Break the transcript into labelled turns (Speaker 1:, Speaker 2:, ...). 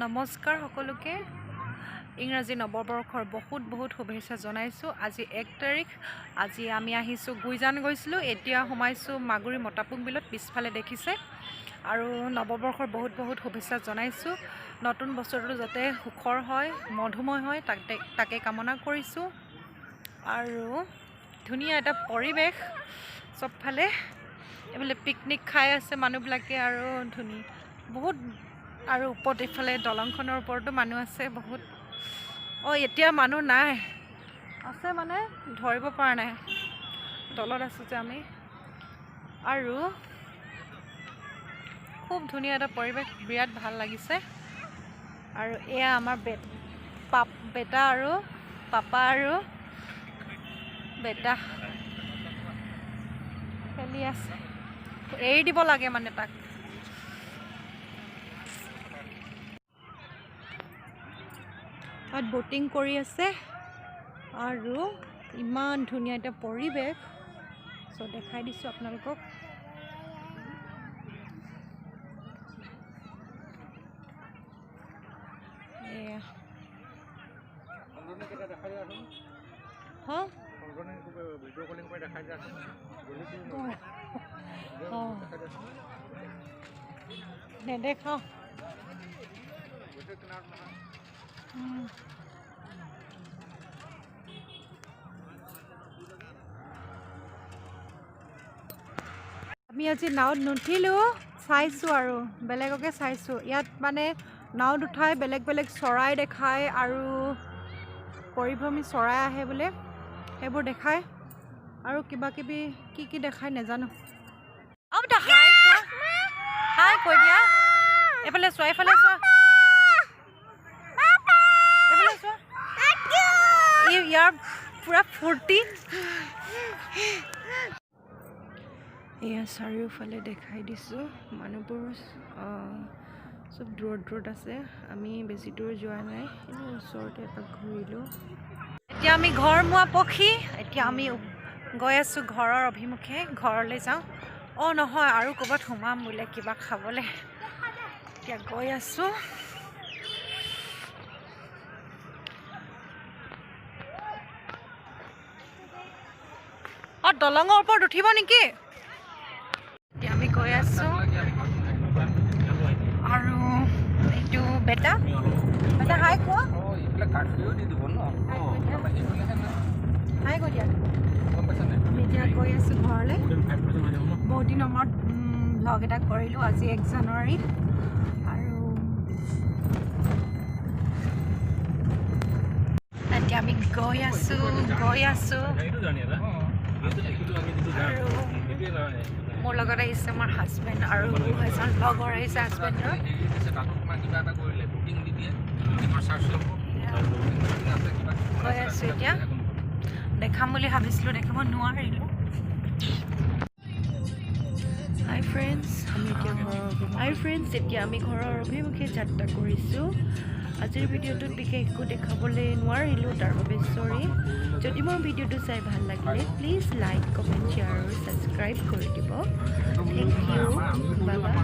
Speaker 1: নমস্কাৰ সকলোকে ইংৰাজী নৱবৰ্ষৰ বহুত শুভেচ্ছা জনাইছোঁ। আজি 1 তাৰিখ। আজি আমি আহিছোঁ গুইজান গৈছিলোঁ, এতিয়া সোমাইছোঁ মাগুৰী মতাপুং বিলত, পিছফালে দেখিছে। আৰু নৱবৰ্ষৰ বহুত শুভেচ্ছা জনাইছোঁ। নতুন বছৰটো যাতে সুখৰ হয়, মধুময় হয়, তাকে কামনা কৰিছোঁ। আৰু ধুনীয়া এটা পৰিৱেশ, চবফালে এইফালে পিকনিক খাই আছে মানুহবিলাকে আৰু ধুনীয়া বহুত। আৰু ওপৰত এইফালে দলংখনৰ ওপৰতো মানুহ আছে বহুত। এতিয়া মানুহ নাই, আছে মানে ধৰিব পৰা নাই, তলত আছোঁ যে আমি। আৰু খুব ধুনীয়া এটা পৰিৱেশ, বিৰাট ভাল লাগিছে। আৰু এয়া আমাৰ বেটা আৰু পাপা আৰু বেটা খেলি আছে, এৰি দিব লাগে মানে তাক। তাত বটিং কৰি আছে আৰু ইমান ধুনীয়া এটা পৰিৱেশ, দেখাই দিছোঁ আপোনালোকক। এয়া নেদেখাওঁ। আমি আজি নাৱত নুঠিলোঁ, চাইছোঁ আৰু বেলেগকে চাইছোঁ। ইয়াত মানে নাৱত উঠাই বেলেগ চৰাই দেখায় আৰু পৰিভ্ৰমী চৰাই আহে বোলে, সেইবোৰ দেখায় আৰু কিবাকিবি কি দেখায় নাজানো। হাই কৈ দিয়া, এইফালে চোৱা, এইফালে চোৱা, এইফালে চোৱা। ইয়াৰ পুৰা ফূৰ্তি। এয়া চাৰিওফালে দেখাই দিছোঁ, মানুহবোৰ চব দূৰত আছে। আমি বেছি দূৰ যোৱা নাই, কিন্তু ওচৰতে এপাক ঘূৰিলোঁ। এতিয়া আমি ঘৰমুৱা পক্ষী, এতিয়া আমি গৈ আছোঁ ঘৰৰ অভিমুখে, ঘৰলৈ যাওঁ। নহয়, আৰু ক'ৰবাত সোমাম বোলে কিবা খাবলৈ, এতিয়া গৈ আছোঁ। দলঙৰ ওপৰত উঠিব নেকি? এতিয়া আমি গৈ আছোঁ। আৰু এইটো বেটা হাই কোৱা, হাই কৈ দিয়া। আমি এতিয়া গৈ আছোঁ ঘৰলৈ। বহুত দিনৰ মূৰত ভ্লগ এটা কৰিলোঁ, আজি 1 জানুৱাৰী। আৰু এতিয়া আমি গৈ আছোঁ। আৰু মোৰ লগত আহিছে মোৰ হাজবেণ্ড আৰু এজন লগৰ আহিছে হাজবেণ্ডৰ। গৈ আছোঁ এতিয়া, দেখাম বুলি ভাবিছিলোঁ, দেখাব নোৱাৰিলোঁ। হাই ফ্ৰেণ্ডছ, এতিয়া আমি ঘৰৰ অভিমুখে যাত্ৰা কৰিছোঁ। আজিৰ ভিডিঅ'টোত বিশেষ একো দেখাবলৈ নোৱাৰিলোঁ, তাৰ বাবে চৰি। যদি মোৰ ভিডিঅ'টো চাই ভাল লাগিলে প্লিজ লাইক, কমেণ্ট, শ্বেয়াৰ আৰু ছাবস্ক্ৰাইব কৰি দিব। Thank you, bye by.